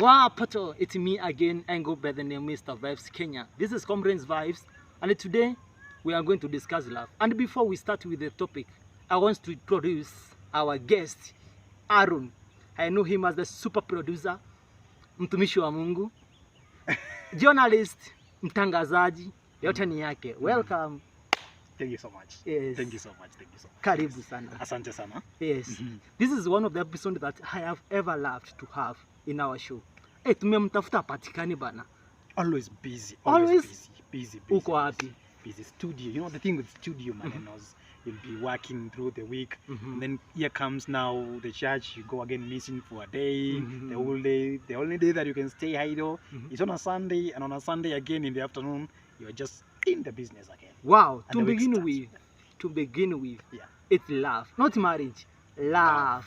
Wow, Pato, it's me again. I go by the name Mr. Vibes Kenya. This is Comrades Vibes, and today we are going to discuss love. And before we start with the topic, I want to introduce our guest, Aaron. I know him as the super producer, mtumishi wa Mungu, journalist, mtangazaji, yote ni yake. Welcome. Thank you so much. Yes. Thank you so much. Thank you so much. Karibu sana. Asante sana. Yes. This is one of the episodes that I have ever loved to have in our show. Hey, tumemtafuta patikani bana. Always busy. Always busy. Uko wapi? Busy studio. You know the thing with studio, man, you'll be working through the week. And then here comes now the church. You go again missing for a day. The whole day. The only day that you can stay idle is on a Sunday, and on a Sunday again in the afternoon, you are just in the business again. Wow. And To begin with, yeah, it's love, not marriage. Love.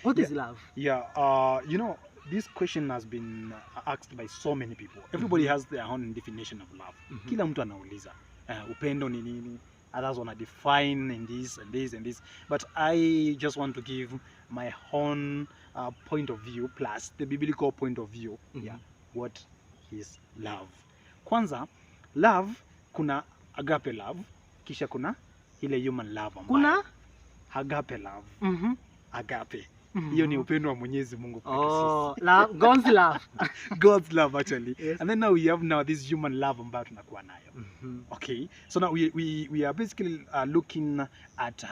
What is love? Yeah. You know, this question has been asked by so many people. Everybody has their own definition of love. Kila mtu anauliza upendo ni nini? Others wanna define in this and this and this. But I just want to give my own point of view plus the biblical point of view. Yeah. What is love? Kwanza, love kuna agape love, kisha kuna ile human love ambayo. Kuna agape love. Agape. Hiyo ni upendo wa Mwenyezi Mungu kwa sisi. Love, God's love. God's love actually. Yes. And then now we have this human love ambayo tunakuwa nayo. Okay. So now we are basically looking at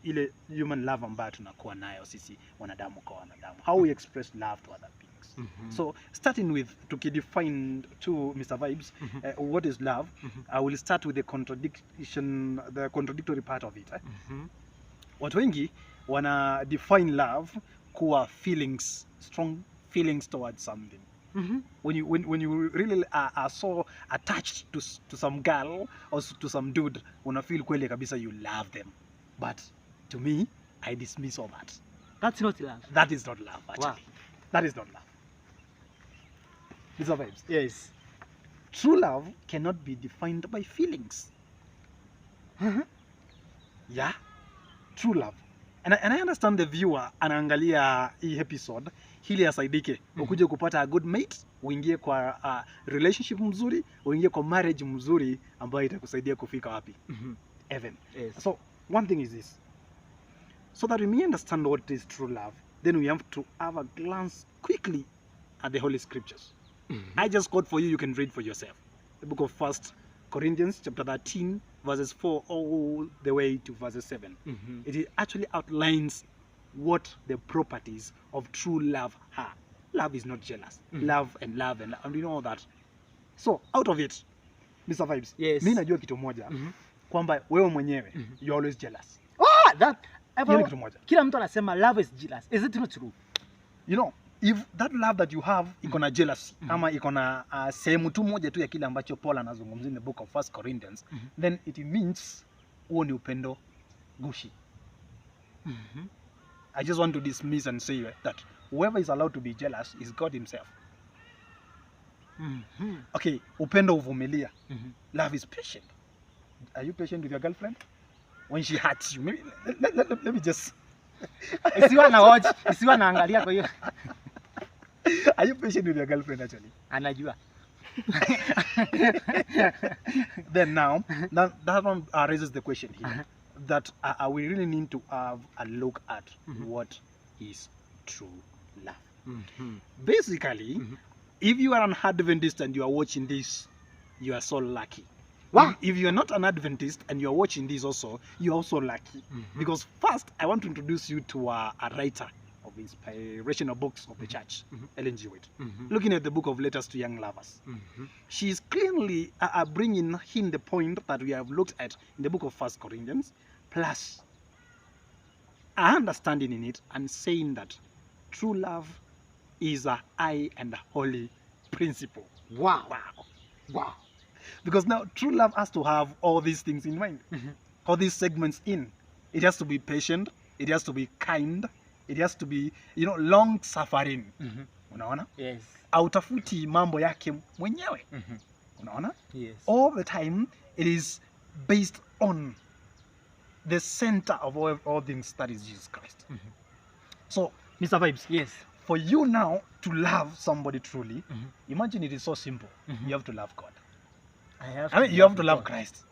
ile human love ambayo tunakuwa nayo sisi wanadamu kwa wanadamu. How we express love to other beings. So starting with tukidefine to Mr. Vibes, what is love? I will start with the contradictory part of it. Watu wengi wana define love kuwa feelings, strong feelings towards something. When you really are so attached to some girl or to some dude, una feel kweli kabisa you love them. But to me, I dismiss all that. That's not love. That is not love actually. Wow. That is not love. Mr. Vibes. Yes. True love cannot be defined by feelings. Yeah. True love. And I understand the viewer anaangalia hii episode hili asaidike ukuje kupata a good mate, uingie kwa relationship mzuri, uingie kwa marriage mzuri ambayo itakusaidia kufika wapi? Heaven. Yes. So one thing is this. So that we may understand what is true love, then we have to have a glance quickly at the Holy Scriptures. I just quote for you, you can read for yourself. The book of 1 Corinthians chapter 13 verses 4 all the way to verses 7. It actually outlines what the properties of true love are. Love is not jealous. Love and you know all that. So out of it, Mr. Vibes, yes, mimi najua kitu moja kwamba wewe mwenyewe you're always jealous. Kila mtu anasema love is jealous. Is it not true? You know, if that love that you have iko na jealousy ama iko na sehemu tu moja tu ya kile ambacho Paul anazungumzia in the book of 1 Corinthians, then it means huo ni upendo gushi. I just want to dismiss and say that whoever is allowed to be jealous is God himself. Okay, upendo uvumilia. Love is patient. Are you patient with your girlfriend? When she hurts you, maybe, let me just Isiwa na watch, isiwa naangalia kwa hiyo. Are you patient with your girlfriend actually? Anajua. Then now that one raises the question here that we really need to have a look at what is true love. Basically, if you are an Adventist and you are watching this, you are so lucky. Wow. If you are not an Adventist and you are watching this also, you are also lucky. Because first, I want to introduce you to a writer of inspirational books of the church, Ellen G. White. Looking at the book of Letters to Young Lovers. She is clearly bringing in the point that we have looked at in the book of 1 Corinthians, plus a understanding in it and saying that true love is a high and holy principle. Wow. Because now true love has to have all these things in mind. All these segments in. It has to be patient. It has to be kind. It has to be, long suffering. Unaona? Yes. Hautafuti mambo yake mwenyewe. Unaona? Yes. All the time it is based on the center of all things, that is Jesus Christ. So, Mr. Vibes. Yes. for you now to love somebody truly, Mhm. imagine it is so simple. Mhm. You have to love God. I You have to love God. Christ.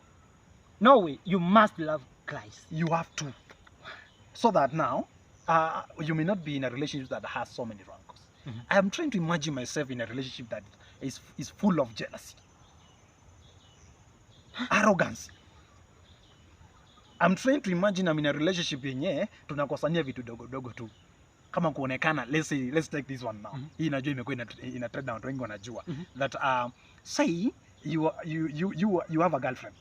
No way. You must love Christ. You have to. So that now, you may not be in a relationship that has so many rancors. Mhm. I am trying to imagine myself in a relationship that is full of jealousy, arrogance. I'm trying to imagine I'm in a relationship yenye tunakosania vitu dogo dogo tu. Kama kuonekana, let's take this one now. Hii najua imekuwa ina trend na watu wengi wanajua that say you have a girlfriend.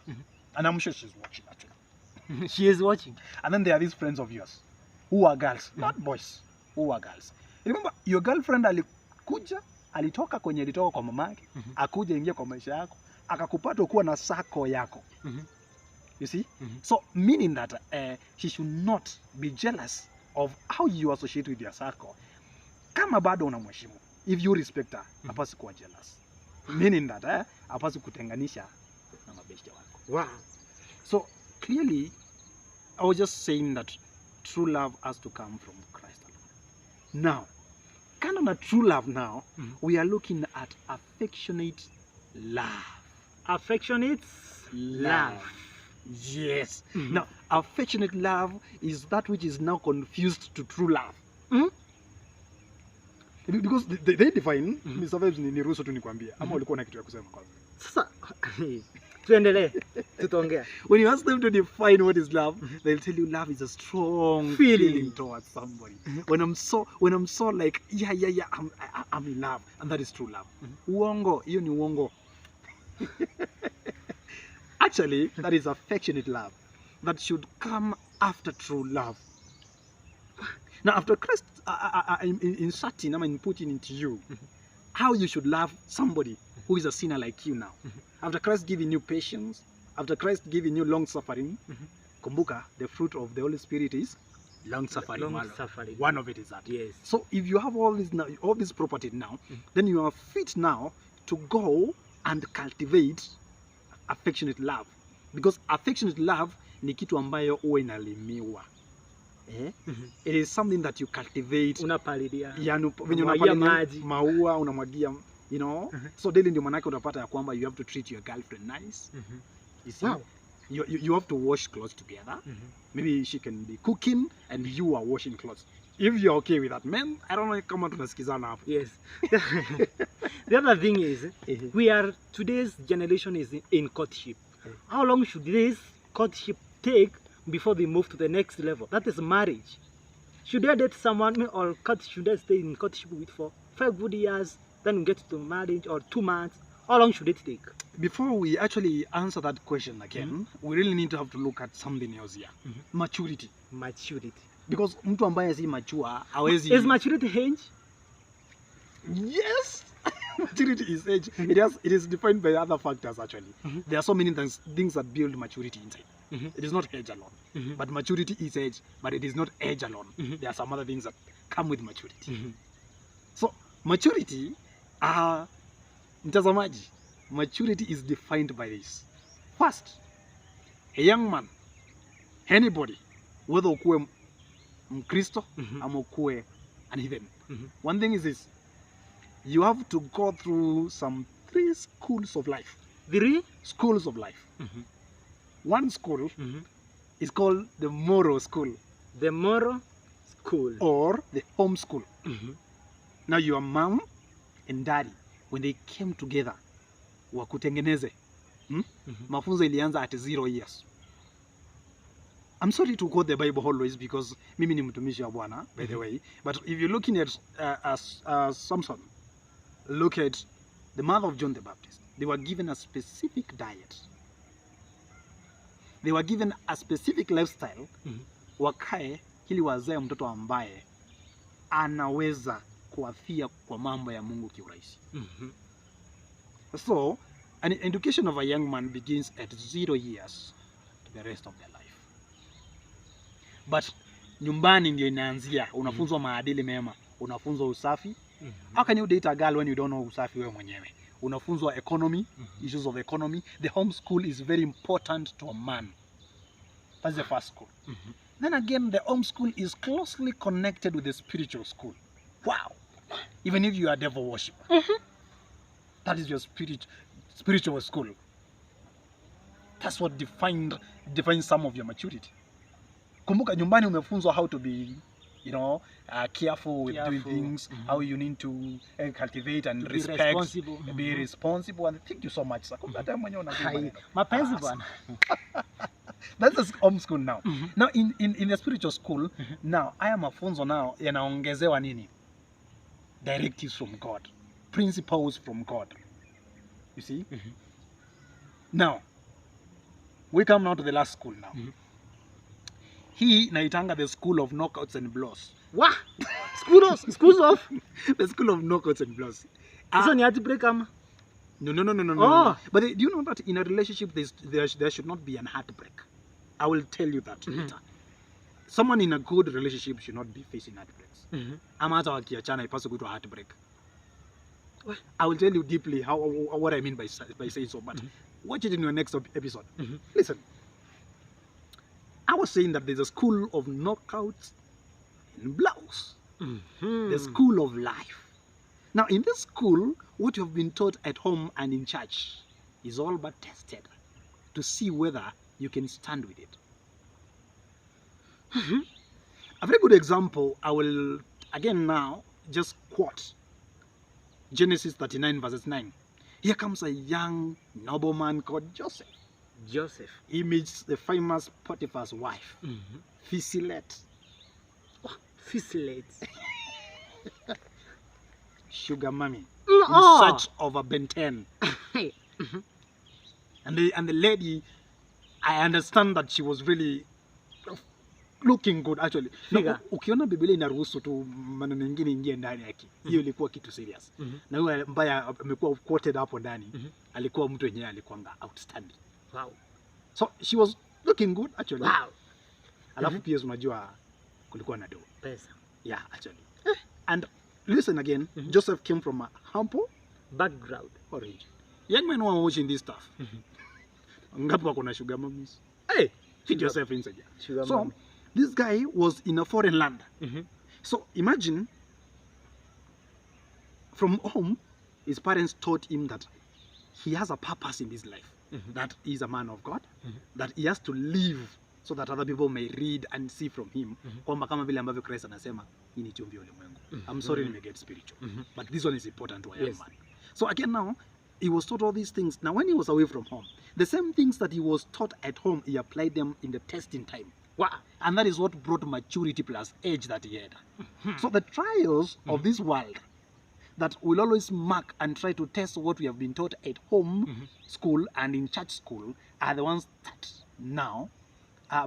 And I'm sure she's watching actually. She is watching. And then there are these friends of yours who are girls, not boys, who are girls. Remember, your girlfriend alitoka kwa mamake, akuja ingia kwa maisha yako, akakupata kuwa na sako yako. You see? So meaning that she should not be jealous of how you associate with your circle. Kama bado unamheshimu, if you respect her, hapasi kuwa jealous. Meaning that hapasi kutenganisha na mabeshte wako. Wow. So clearly, I was just saying that true love has to come from Christ alone. Now, kind of a true love now, we are looking at affectionate love. Affectionate love. Yes. Now, affectionate love is that which is now confused to true love. Because they define, Mr. Vibes ni ruhusu tu nikwambie, ama ulikuwa na kitu ya kusema kwanza. Sasa tuendelee tutaongea. When you ask them to define what is love, they'll tell you love is a strong feeling towards somebody. When I'm so like I'm in love, and that is true love. Uongo, hiyo ni uongo. Actually, that is affectionate love that should come after true love. Now, after Christ inserting, putting into you how you should love somebody who is a sinner like you now. After Christ giving you patience, after Christ giving you long suffering, kumbuka, the fruit of the Holy Spirit is long suffering. One of it is that. Yes. So if you have all this property now, then you are fit now to go and cultivate affectionate love, because affectionate love ni kitu ambayo huwa inalimiwa. It is something that you cultivate. Unapalilia. Unamwagia maji, maua unamwagia, you know. So daily ndio manake utapata ya kwamba you have to treat your girlfriend nice. You see? Wow. You have to wash clothes together. Maybe she can be cooking and you are washing clothes. If you're okay with that, man, I don't know kama tunasikizana hapo. Yes. The other thing is, today's generation is in courtship. How long should this courtship take before they move to the next level? That is marriage. Should they date someone, or should they stay in courtship with for 5 good years, then get to marriage, or 2 months? How long should it take? Before we actually answer that question again, we really need to have to look at something else here. Maturity. Because mtu ambaye si mature hawezi. Is maturity age? Yes. Maturity is age. It is defined by other factors actually. There are so many things that build maturity inside. It is not age alone. But maturity is age, but it is not age alone. There are some other things that come with maturity. So maturity, mtazamaji, maturity is defined by this. First, a young man, anybody, whether ukuwe Mkristo ama ukuwe an heathen, one thing is this: you have to go through some 3 schools of life. 3 schools of life. One school is called the moral school. The moral school. Or the home school. Now your mom and daddy, when they came together, wakutengeneze. Mafunzo ilianza at 0 years. I'm sorry to quote the Bible always because mimi ni mtumishi wa Bwana, by the way. But if you're looking at Samson, look at the mother of John the Baptist. They were given a specific diet. They were given a specific lifestyle. Wakae ili wazae mtoto ambaye anaweza kuafia kwa mambo ya Mungu kiurahisi. So, an education of a young man begins at 0 years to the rest of their life. But nyumbani ndio inaanzia. Unafunzwa maadili mema, unafunzwa usafi. How can you date a girl when you don't know usafi wewe mwenyewe? Unafunzwa economy, issues of economy. The home school is very important to a man. That's the first school. Then again, the home school is closely connected with the spiritual school. Wow. Even if you are devil worshiper. That is your spiritual school. That's what defines some of your maturity. Kumbuka nyumbani umefunzwa how to be, careful with doing things, how you need to cultivate and respect, be responsible, and thank you so much. Mapenzi bwana. That's a home school now. Now in the spiritual school, now haya mafunzo now yanaongezewa nini? Directives from God, principles from God. You see? Now we come now to the last school now. Hii naitanga the school of knockouts and blows. What? Schools of? The school of knockouts and blows. So ni heartbreak ama? No. But do you know that in a relationship there should not be an heartbreak? I will tell you that later. Someone in a good relationship should not be facing heartbreaks. Ama hata wakiachana ipaswe kuitwa heartbreak. I will tell you deeply what I mean by saying so, but watch it in your next episode. Listen, I was saying that there's a school of knockouts and blows. The school of life. Now, in this school, what you have been taught at home and in church is all but tested to see whether you can stand with it. A very good example, I will again now just quote Genesis 39 verses 9. Here comes a young nobleman called Joseph. He meets the famous Potiphar's wife, Fisilette. Sugar mommy. In search of a Ben-10. And the lady, I understand that she was really looking good actually. No, ukiona Biblia inaruhusu tu maneno mengine ingie ndani yake. Hiyo ilikuwa kitu serious. Na yule ambaye amekuwa quoted hapo ndani, alikuwa mtu yenyewe alikuwa outstanding. Wow. So she was looking good actually. Wow. Alafu pia unajua kulikuwa na do. Pesa. Yeah, actually. And listen again, Joseph came from a humble background origin. Young men who are watching this stuff. Ngapi wako na sugar mummies? Hey, fit yourself inside. Sugar so mommy. This guy was in a foreign land. So imagine from home, his parents taught him that he has a purpose in his life. That he is a man of God. That he has to live so that other people may read and see from him. Kwamba kama vile ambavyo Christ anasema, hii ni chumvi ya ulimwengu. I'm sorry to get spiritual. But this one is important to a young man. So again now, he was taught all these things. Now when he was away from home, the same things that he was taught at home, he applied them in the testing time. Wow. And that is what brought maturity plus age that he had. So the trials of this world that will always mark and try to test what we have been taught at home school and in church school are the ones that now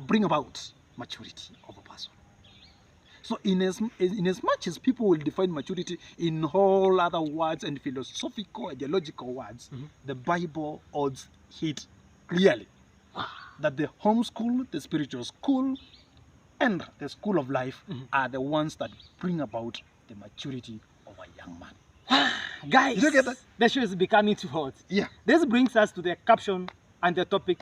bring about maturity of a person. So in as much as people will define maturity in all other words and philosophical, ideological words, the Bible odds hit clearly that the home school, the spiritual school, and the school of life are the ones that bring about the maturity of a young man. Guys, did you get that? The show is becoming too hot. Yeah. This brings us to the caption and the topic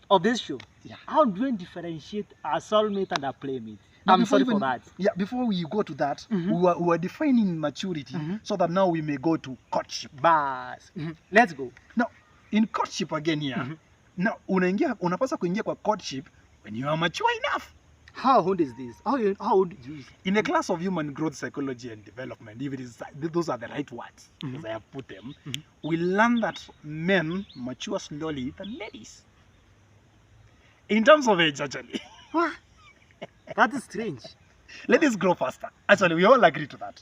of this show. Yeah. How do we differentiate our soulmate and our playmate? Now, I'm sorry for that. Yeah, before we go to that, we were defining maturity so that now we may go to courtship. Bas. Let's go. Now, in courtship again here, now unapaswa kuingia kwa courtship when you are mature enough. How old is this? How old is this? In a class of human growth, psychology and development, if it is, those are the right words, as I have put them, we learn that men mature slowly than ladies. In terms of age, actually. What? That is strange. Ladies grow faster. Actually, we all agree to that.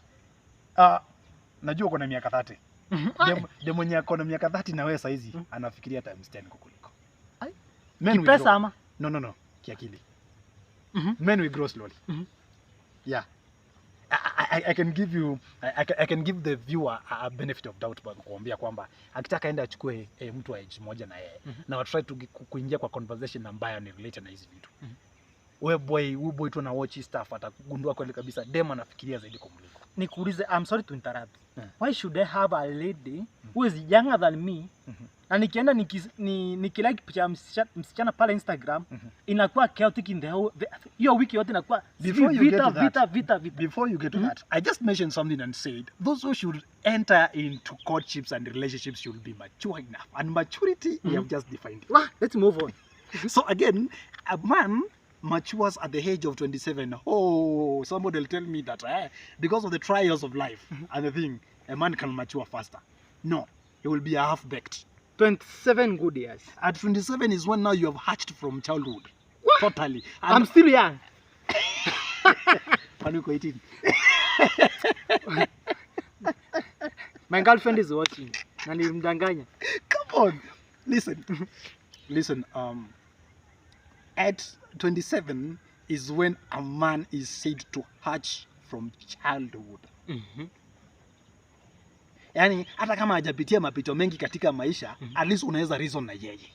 Najua uko na miaka 30. Dem mwenye ako na miaka 30 na wewe saizi anafikiria times 10 kukuliko. Men will grow. No. Kiakili. Men will grow slowly. Yeah. I can give you I can give the viewer a benefit of doubt by kuambia kwamba akitaka enda achukue mtu wa age moja na yeye na try to kuingia kwa conversation ambayo ni related na hizi vitu. Wewe boy tu na watch stuff atakugundua kweli kabisa dem anafikiria zaidi kumliko. Nikuulize, I'm sorry to interrupt. Why should I have a lady who is younger than me Na nikienda nikilike picha ya msichana pale Instagram, inakuwa chaotic in the whole hiyo wiki yote inakuwa Before you get to that, vita. Before you get to that, I just mentioned something and said those who should enter into courtships and relationships should be mature enough. And maturity, we have just defined it. Let's move on. So again, a man matures at the age of 27. Oh, somebody will tell me that because of the trials of life and the thing, a man can mature faster. No, he will be a half-baked. 27 good years. At 27 is when now you have hatched from childhood. What? Totally. And I'm still young. When you go 18. My girlfriend is watching. Na nilimdanganya. Come on. Listen, at 27 is when a man is said to hatch from childhood. Yani hata kama hajapitia mapito mengi katika maisha, at least unaweza reason na yeye.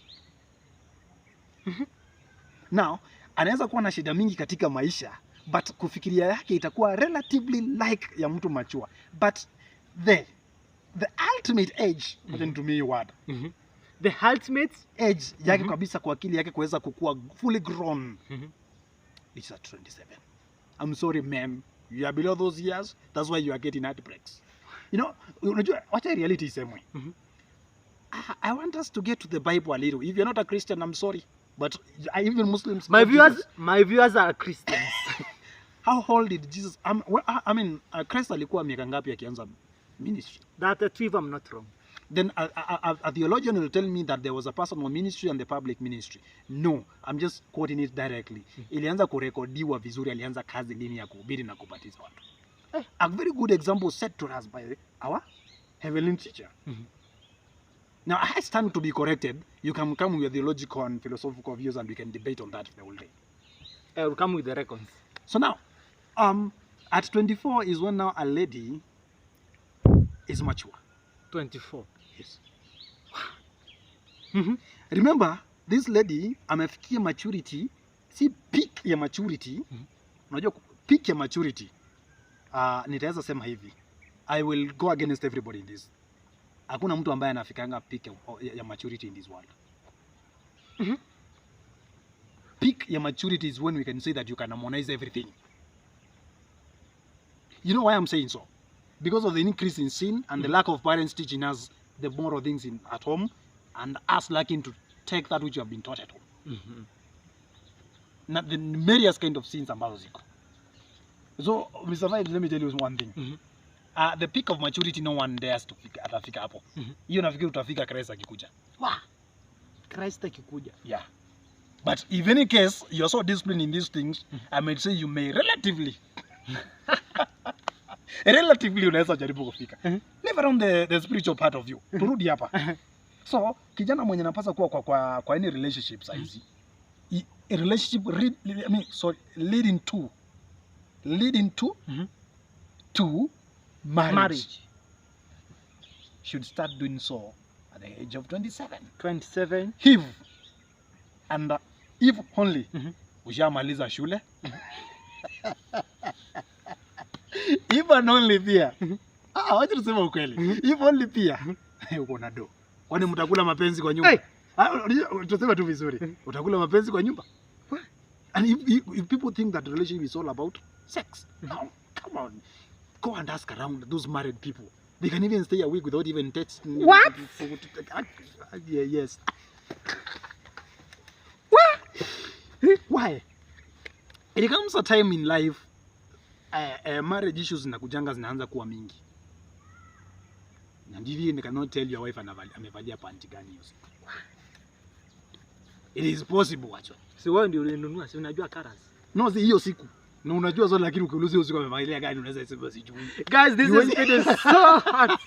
Now, anaweza kuwa na shida mingi katika maisha, but kufikiria yake itakuwa relatively like ya mtu mature. But the ultimate age, wacha nitumie hiyo word. The ultimate age yake kabisa kwa akili yake kuweza kukua fully grown. It's at 27. I'm sorry, ma'am. You are below those years. That's why you are getting heartbreaks. You know, unajua wacha reality isemwe. I want us to get to the Bible a little. If you're not a Christian, I'm sorry, but even Muslims. My viewers are Christians. How old did Jesus? I mean, Christ alikuwa miaka ngapi akianza ministry? That if I'm not wrong. Then a theologian will tell me that there was a personal ministry and the public ministry. No, I'm just quoting it directly. Ilianza kurekodiwa vizuri, alianza kazi lini ya kuhubiri na kubatiza watu. A very good example set to us by our heavenly teacher. Now, I stand to be corrected. You can come with theological and philosophical views and we can debate on that the whole day. I will come with the records. So now, at 24 is when now a lady is mature. 24. Yes. Remember, this lady amefikia maturity, si peak ya maturity. Unajua peak ya maturity, nitaweza sema hivi, I will go against everybody in this. Hakuna mtu ambaye anafikanga peak ya maturity in this world. Peak ya maturity is when we can say that you can harmonize everything. You know why I'm saying so? Because of the increase in sin and the lack of parents teaching us the moral things at home, and us lacking to take that which you have been taught at home. Now, the various kind of sins ambazo ziko. So, Mr. Vide, let me tell you one thing. The peak of maturity, no one dares to atafika hapo. Hiyo nafikiri utafika Christ akikuja. Christ akikuja. Yeah. But if any case you're so disciplined in these things, I might say you may relatively unaweza jaribu kufika. Live around the spiritual part of you. Turudi hapa. So, kijana mwenye napasa kuwa kwa any relationship saizi. A relationship leading to marriage should start doing so at the age of 27. 27. If only ushamaliza shule. If and only pia. Wacha tuseme ukweli. If only pia uko na do. Kwani mtakula mapenzi kwa nyumba? Tuseme tu vizuri. Utakula mapenzi kwa nyumba? And if people think that relationship is all about sex, no, come on. Go and ask around those married people. They can even stay a week without even texting. What? Yeah, yes. What? Why? It comes a time in life, marriage issues zinaanza kuwa mingi. And even you cannot tell your wife amevalia panty gani hiyo siku. It is possible actually. Si wewe ndio ulinunua, si unajua colors. No, si hiyo siku. Na unajua zote lakini ukiuliza hiyo siku amevalia gani unaweza sema sijui. Guys, this is so hot.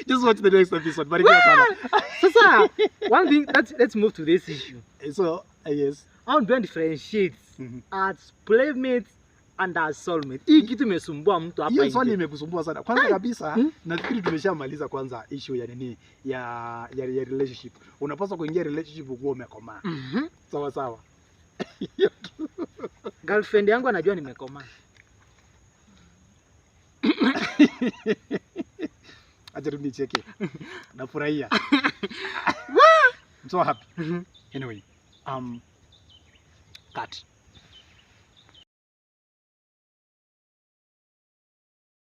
Just watch the next episode. Barikiwa sana. Sasa, one thing, let's move to this issue. So, yes. How do you differentiate as playmates and as soulmates? Hii kitu imesumbua mtu hapa. Hiyo swali imekusumbua sana. Kwanza kabisa, nafikiri tumeshamaliza kwanza issue ya nini ya relationship. Unapaswa kuingia relationship ukiwa umekomaa. Sawa sawa. Girlfriend yangu anajua nimekomaa. acha tu nicheke. Nafurahia. I'm so happy. Anyway, cut.